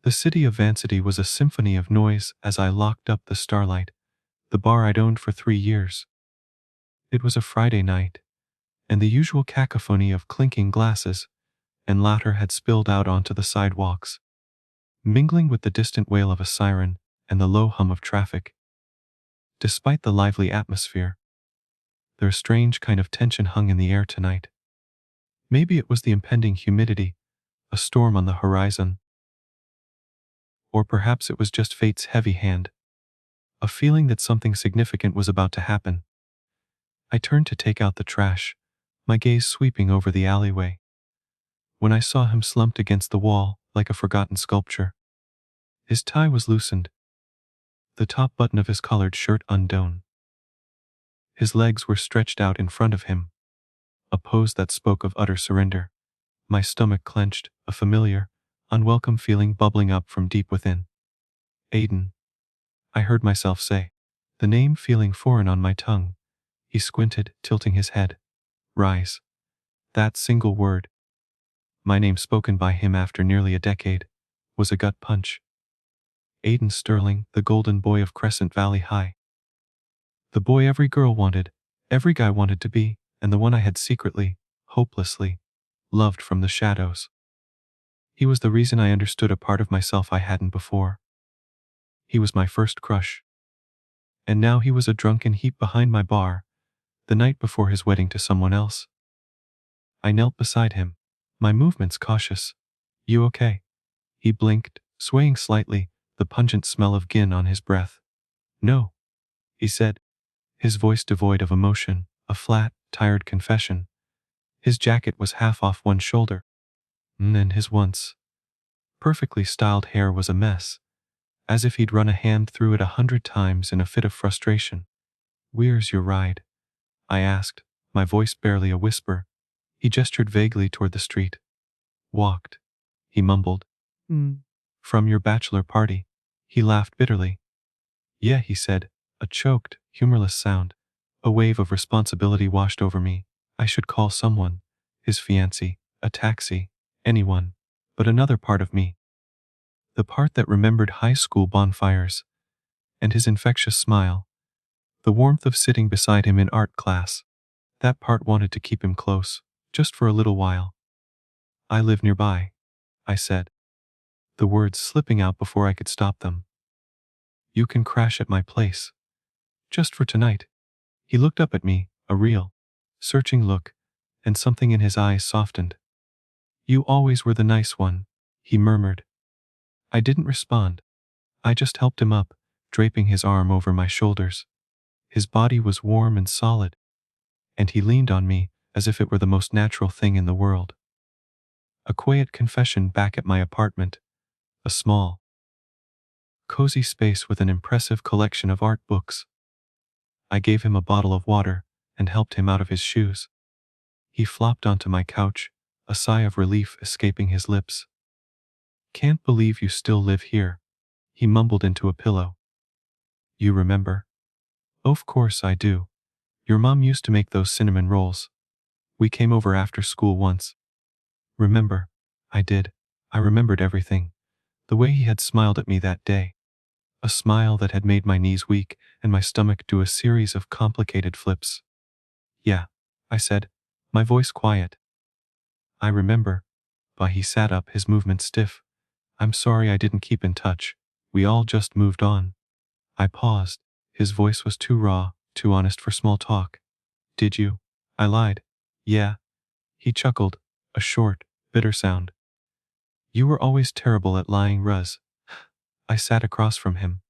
The city of Vancity was a symphony of noise as I locked up the Starlight, the bar I'd owned for 3 years. It was a Friday night, and the usual cacophony of clinking glasses and laughter had spilled out onto the sidewalks, mingling with the distant wail of a siren and the low hum of traffic. Despite the lively atmosphere, there a strange kind of tension hung in the air tonight. Maybe it was the impending humidity, a storm on the horizon. Or perhaps it was just fate's heavy hand, a feeling that something significant was about to happen. I turned to take out the trash, my gaze sweeping over the alleyway, when I saw him slumped against the wall like a forgotten sculpture. His tie was loosened, the top button of his collared shirt undone. His legs were stretched out in front of him, a pose that spoke of utter surrender. My stomach clenched, a familiar, unwelcome feeling bubbling up from deep within. Aiden, I heard myself say, the name feeling foreign on my tongue. He squinted, tilting his head. Rhys. That single word, my name spoken by him after nearly a decade, was a gut punch. Aiden Sterling, the golden boy of Crescent Valley High. The boy every girl wanted, every guy wanted to be, and the one I had secretly, hopelessly, loved from the shadows. He was the reason I understood a part of myself I hadn't before. He was my first crush. And now he was a drunken heap behind my bar, the night before his wedding to someone else. I knelt beside him, my movements cautious. You okay? He blinked, swaying slightly, the pungent smell of gin on his breath. No, he said, his voice devoid of emotion, a flat, tired confession. His jacket was half off one shoulder, and his once perfectly styled hair was a mess, as if he'd run a hand through it 100 times in a fit of frustration. Where's your ride? I asked, my voice barely a whisper. He gestured vaguely toward the street. Walked, he mumbled. From your bachelor party. He laughed bitterly. Yeah, he said, a choked, humorless sound. A wave of responsibility washed over me. I should call someone, his fiancée, a taxi, anyone. But another part of me, the part that remembered high school bonfires, and his infectious smile, the warmth of sitting beside him in art class, that part wanted to keep him close, just for a little while. I live nearby, I said, the words slipping out before I could stop them. You can crash at my place. Just for tonight. He looked up at me, a real, searching look, and something in his eyes softened. You always were the nice one, he murmured. I didn't respond. I just helped him up, draping his arm over my shoulders. His body was warm and solid, and he leaned on me as if it were the most natural thing in the world. A quiet confession back at my apartment, a small, cozy space with an impressive collection of art books. I gave him a bottle of water and helped him out of his shoes. He flopped onto my couch, a sigh of relief escaping his lips. Can't believe you still live here, he mumbled into a pillow. You remember? Of course I do. Your mom used to make those cinnamon rolls. We came over after school once. Remember? I did. I remembered everything. The way he had smiled at me that day. A smile that had made my knees weak and my stomach do a series of complicated flips. Yeah, I said, my voice quiet. I remember. But he sat up, his movement stiff. I'm sorry I didn't keep in touch. We all just moved on. I paused. His voice was too raw, too honest for small talk. Did you? I lied. Yeah. He chuckled, a short, bitter sound. You were always terrible at lying, Rhys. I sat across from him.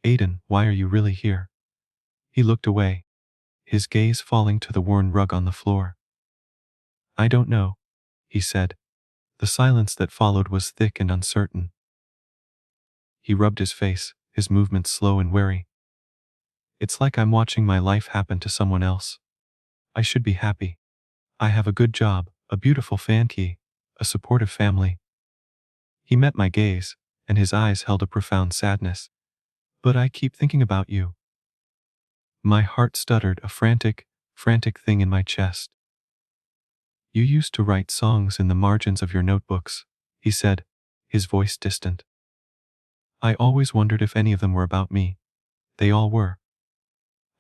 Aiden, why are you really here? He looked away, his gaze falling to the worn rug on the floor. I don't know, he said. The silence that followed was thick and uncertain. He rubbed his face, his movements slow and wary. It's like I'm watching my life happen to someone else. I should be happy. I have a good job, a beautiful family, a supportive family. He met my gaze, and his eyes held a profound sadness. But I keep thinking about you. My heart stuttered, a frantic thing in my chest. You used to write songs in the margins of your notebooks, he said, his voice distant. I always wondered if any of them were about me. They all were.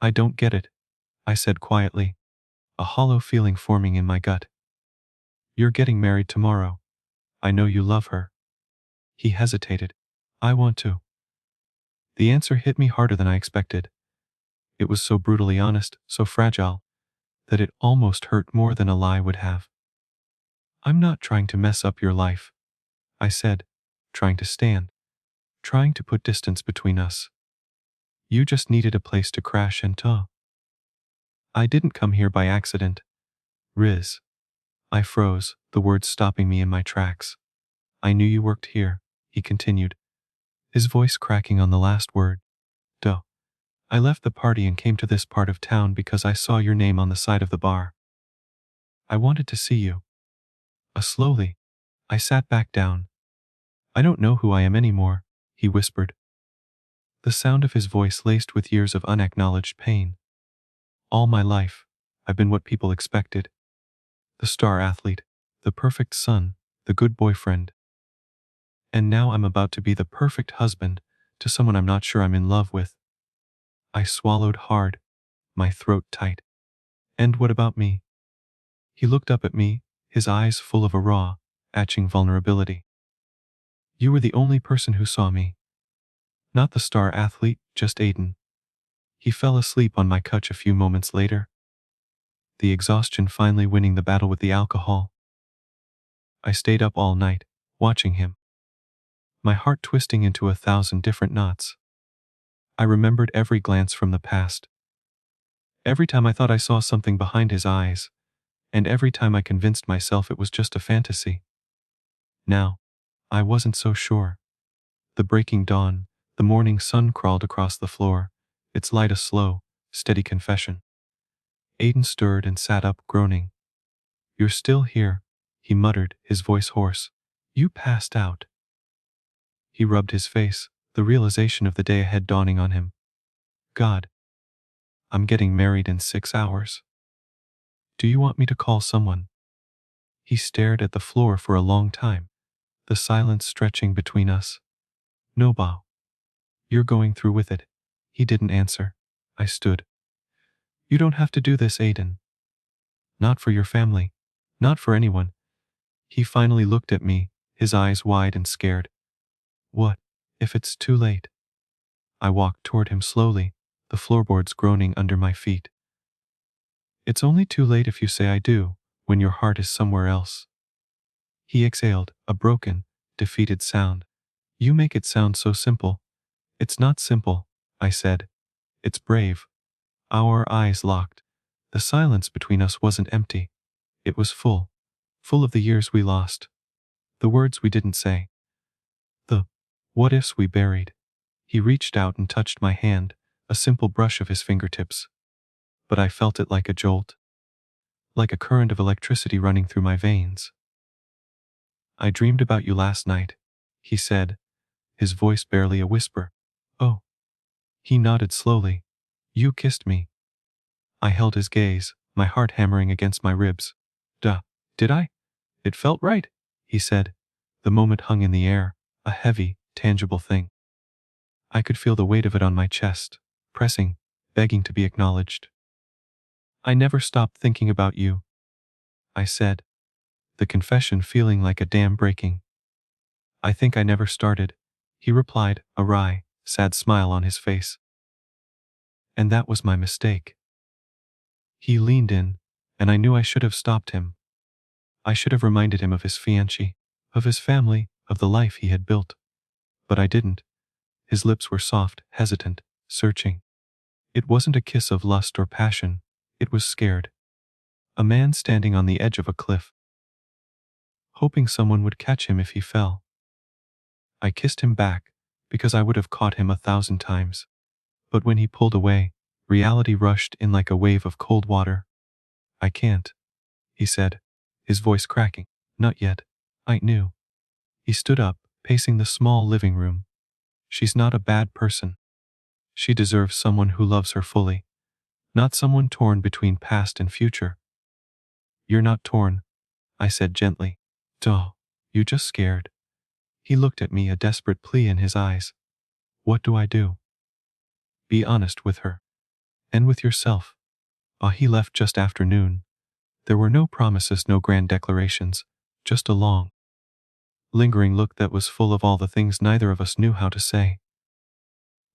I don't get it, I said quietly, a hollow feeling forming in my gut. You're getting married tomorrow. I know you love her. He hesitated. I want to. The answer hit me harder than I expected. It was so brutally honest, so fragile, that it almost hurt more than a lie would have. I'm not trying to mess up your life, I said, trying to stand, trying to put distance between us. You just needed a place to crash and tow. I didn't come here by accident. Rhys. I froze, the words stopping me in my tracks. I knew you worked here, he continued, his voice cracking on the last word. Duh. I left the party and came to this part of town because I saw your name on the side of the bar. I wanted to see you. Slowly, I sat back down. I don't know who I am anymore, he whispered. The sound of his voice laced with years of unacknowledged pain. All my life, I've been what people expected. The star athlete, the perfect son, the good boyfriend. And now I'm about to be the perfect husband to someone I'm not sure I'm in love with. I swallowed hard, my throat tight. And what about me? He looked up at me, his eyes full of a raw, etching vulnerability. You were the only person who saw me. Not the star athlete, just Aiden. He fell asleep on my couch a few moments later, the exhaustion finally winning the battle with the alcohol. I stayed up all night, watching him, my heart twisting into 1,000 different knots. I remembered every glance from the past, every time I thought I saw something behind his eyes, and every time I convinced myself it was just a fantasy. Now, I wasn't so sure. The breaking dawn, the morning sun crawled across the floor, its light a slow, steady confession. Aiden stirred and sat up, groaning. You're still here, he muttered, his voice hoarse. You passed out. He rubbed his face, the realization of the day ahead dawning on him. God. I'm getting married in 6 hours. Do you want me to call someone? He stared at the floor for a long time, the silence stretching between us. No, Bao. You're going through with it. He didn't answer. I stood. You don't have to do this, Aiden. Not for your family. Not for anyone. He finally looked at me, his eyes wide and scared. What, if it's too late? I walked toward him slowly, the floorboards groaning under my feet. It's only too late if you say I do, when your heart is somewhere else. He exhaled, a broken, defeated sound. You make it sound so simple. It's not simple, I said. It's brave. Our eyes locked. The silence between us wasn't empty. It was full. Full of the years we lost. The words we didn't say. The what ifs we buried. He reached out and touched my hand, a simple brush of his fingertips. But I felt it like a jolt. Like a current of electricity running through my veins. I dreamed about you last night, he said, his voice barely a whisper. Oh. He nodded slowly. You kissed me. I held his gaze, my heart hammering against my ribs. Duh. Did I? It felt right, he said. The moment hung in the air, a heavy, tangible thing. I could feel the weight of it on my chest, pressing, begging to be acknowledged. I never stopped thinking about you, I said, the confession feeling like a dam breaking. I think I never started, he replied, a wry, sad smile on his face. And that was my mistake. He leaned in, and I knew I should have stopped him. I should have reminded him of his fiancée, of his family, of the life he had built. But I didn't. His lips were soft, hesitant, searching. It wasn't a kiss of lust or passion, it was scared. A man standing on the edge of a cliff, hoping someone would catch him if he fell. I kissed him back, because I would have caught him 1,000 times. But when he pulled away, reality rushed in like a wave of cold water. I can't, he said, his voice cracking. Not yet. I knew. He stood up, pacing the small living room. She's not a bad person. She deserves someone who loves her fully, not someone torn between past and future. You're not torn, I said gently. Duh, you just scared. He looked at me, a desperate plea in his eyes. What do I do? Be honest with her. And with yourself. He left just after noon. There were no promises, no grand declarations, just a long, lingering look that was full of all the things neither of us knew how to say.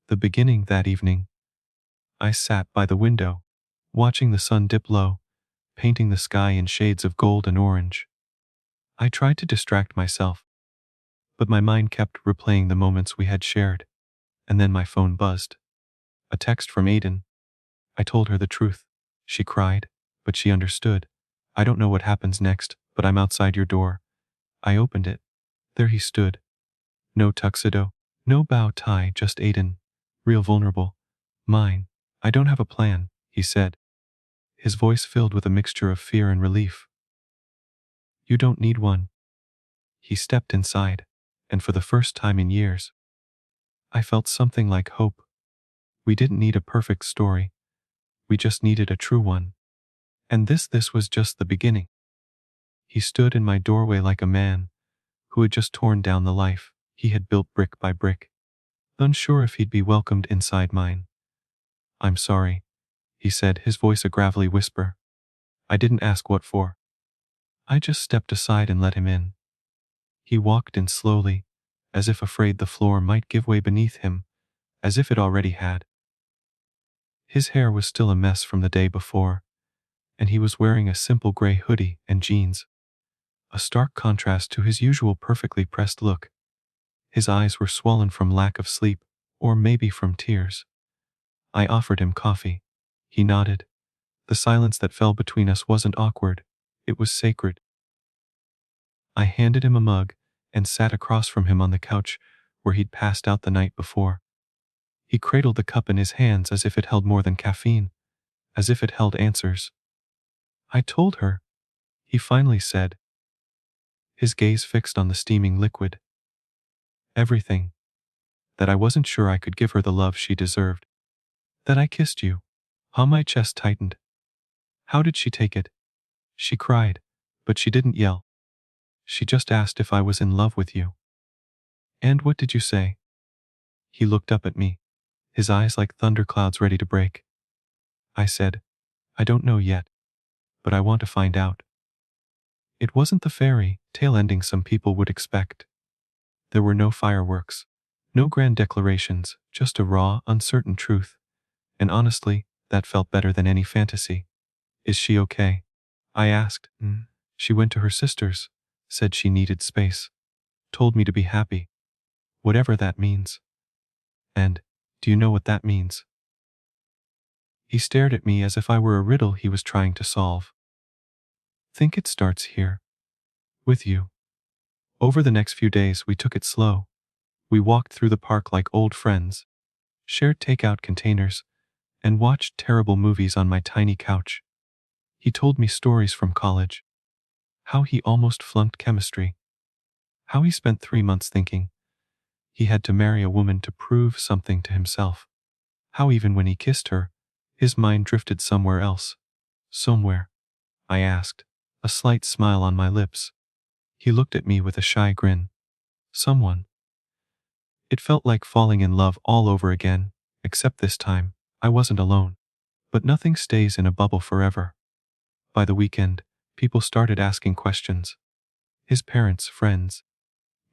The beginning that evening, I sat by the window, watching the sun dip low, painting the sky in shades of gold and orange. I tried to distract myself, but my mind kept replaying the moments we had shared. And then my phone buzzed. A text from Aiden. I told her the truth. She cried, but she understood. I don't know what happens next, but I'm outside your door. I opened it. There he stood. No tuxedo, no bow tie, just Aiden. Real vulnerable. Mine. I don't have a plan, he said. His voice filled with a mixture of fear and relief. You don't need one. He stepped inside, and for the first time in years, I felt something like hope. We didn't need a perfect story. We just needed a true one. And this was just the beginning. He stood in my doorway like a man who had just torn down the life he had built brick by brick, unsure if he'd be welcomed inside mine. I'm sorry, he said, his voice a gravelly whisper. I didn't ask what for. I just stepped aside and let him in. He walked in slowly, as if afraid the floor might give way beneath him, as if it already had. His hair was still a mess from the day before, and he was wearing a simple gray hoodie and jeans, a stark contrast to his usual perfectly pressed look. His eyes were swollen from lack of sleep, or maybe from tears. I offered him coffee. He nodded. The silence that fell between us wasn't awkward, it was sacred. I handed him a mug and sat across from him on the couch where he'd passed out the night before. He cradled the cup in his hands as if it held more than caffeine, as if it held answers. I told her, he finally said, his gaze fixed on the steaming liquid. Everything. That I wasn't sure I could give her the love she deserved. That I kissed you. How my chest tightened. How did she take it? She cried, but she didn't yell. She just asked if I was in love with you. And what did you say? He looked up at me, his eyes like thunderclouds ready to break. I said, I don't know yet, but I want to find out. It wasn't the fairy tale ending some people would expect. There were no fireworks, no grand declarations, just a raw, uncertain truth. And honestly, that felt better than any fantasy. Is she okay? I asked. She went to her sister's, said she needed space, told me to be happy, whatever that means. And, do you know what that means? He stared at me as if I were a riddle he was trying to solve. Think it starts here. With you. Over the next few days we took it slow. We walked through the park like old friends, shared takeout containers, and watched terrible movies on my tiny couch. He told me stories from college. How he almost flunked chemistry. How he spent 3 months thinking he had to marry a woman to prove something to himself. How even when he kissed her, his mind drifted somewhere else. Somewhere? I asked, a slight smile on my lips. He looked at me with a shy grin. Someone. It felt like falling in love all over again, except this time, I wasn't alone. But nothing stays in a bubble forever. By the weekend, people started asking questions. His parents, friends,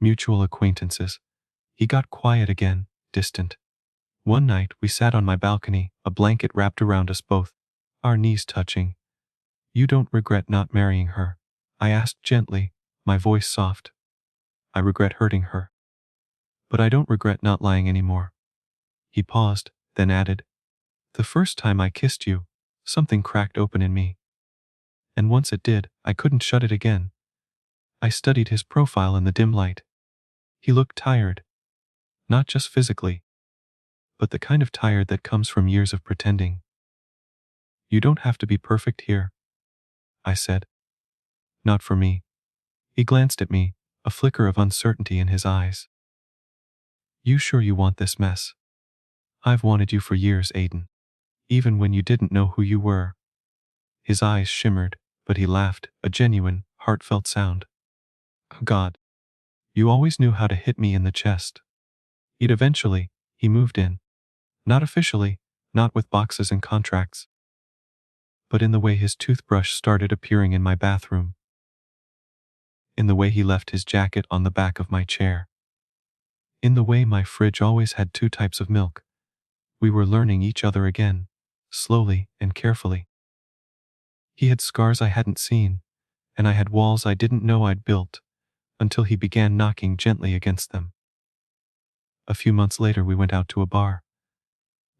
mutual acquaintances. He got quiet again, distant. One night we sat on my balcony, a blanket wrapped around us both, our knees touching. You don't regret not marrying her? I asked gently, my voice soft. I regret hurting her. But I don't regret not lying anymore. He paused, then added, the first time I kissed you, something cracked open in me. And once it did, I couldn't shut it again. I studied his profile in the dim light. He looked tired. Not just physically, but the kind of tired that comes from years of pretending. You don't have to be perfect here, I said. Not for me. He glanced at me, a flicker of uncertainty in his eyes. You sure you want this mess? I've wanted you for years, Aiden. Even when you didn't know who you were. His eyes shimmered, but he laughed, a genuine, heartfelt sound. God. You always knew how to hit me in the chest. Yet eventually, he moved in. Not officially, not with boxes and contracts, but in the way his toothbrush started appearing in my bathroom. In the way he left his jacket on the back of my chair. In the way my fridge always had 2 types of milk. We were learning each other again, slowly and carefully. He had scars I hadn't seen, and I had walls I didn't know I'd built, until he began knocking gently against them. A few months later we went out to a bar.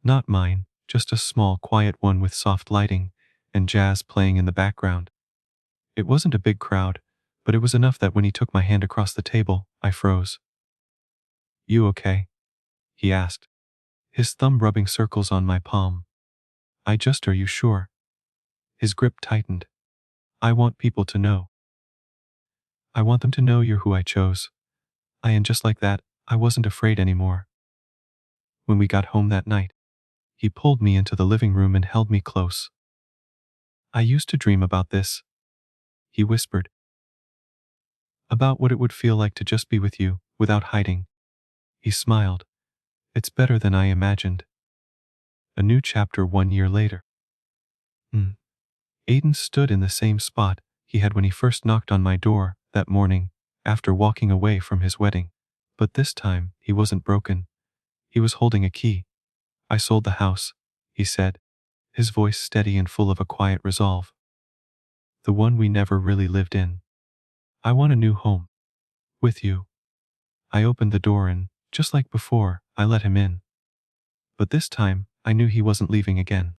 Not mine, just a small, quiet one with soft lighting and jazz playing in the background. It wasn't a big crowd, but it was enough that when he took my hand across the table, I froze. "You okay?" he asked, his thumb rubbing circles on my palm. Are you sure?" His grip tightened. "I want people to know. I want them to know you're who I chose." And just like that, I wasn't afraid anymore. When we got home that night, he pulled me into the living room and held me close. "I used to dream about this," he whispered. "About what it would feel like to just be with you, without hiding." He smiled. "It's better than I imagined." A new chapter 1 year later. Aiden stood in the same spot he had when he first knocked on my door that morning after walking away from his wedding. But this time, he wasn't broken. He was holding a key. "I sold the house," he said, his voice steady and full of a quiet resolve. "The one we never really lived in. I want a new home. With you." I opened the door and, just like before, I let him in. But this time, I knew he wasn't leaving again.